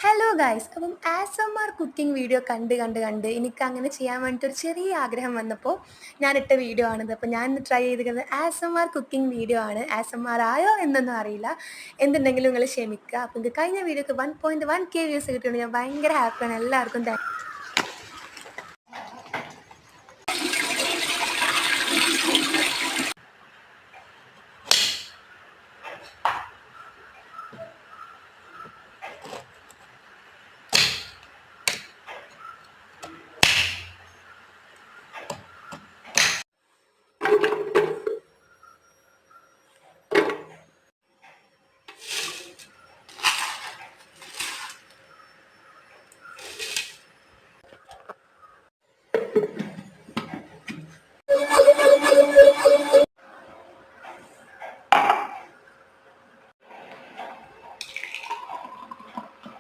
Hello guys അപ്പം ASMR cooking video കണ്ട് എനിക്കങ്ങനെ ചെയ്യാൻ വേണ്ടിയിട്ടൊരു ചെറിയ ആഗ്രഹം വന്നപ്പോൾ ഞാനിട്ട വീഡിയോ ആണിത്. അപ്പോൾ ഞാൻ ഇന്ന് ട്രൈ ചെയ്തിരിക്കുന്നത് ASMR കുക്കിംഗ് വീഡിയോ ആണ്. ASMR ആയോ എന്നൊന്നും അറിയില്ല. എന്തുണ്ടെങ്കിലും നിങ്ങൾ ക്ഷമിക്കുക. അപ്പോൾ ഇത് കഴിഞ്ഞ വീഡിയോക്ക് 1.1K വ്യൂസ് കിട്ടിയതുകൊണ്ട് ഞാൻ ഭയങ്കര ഹാപ്പിയാണ്. എല്ലാവർക്കും താങ്ക്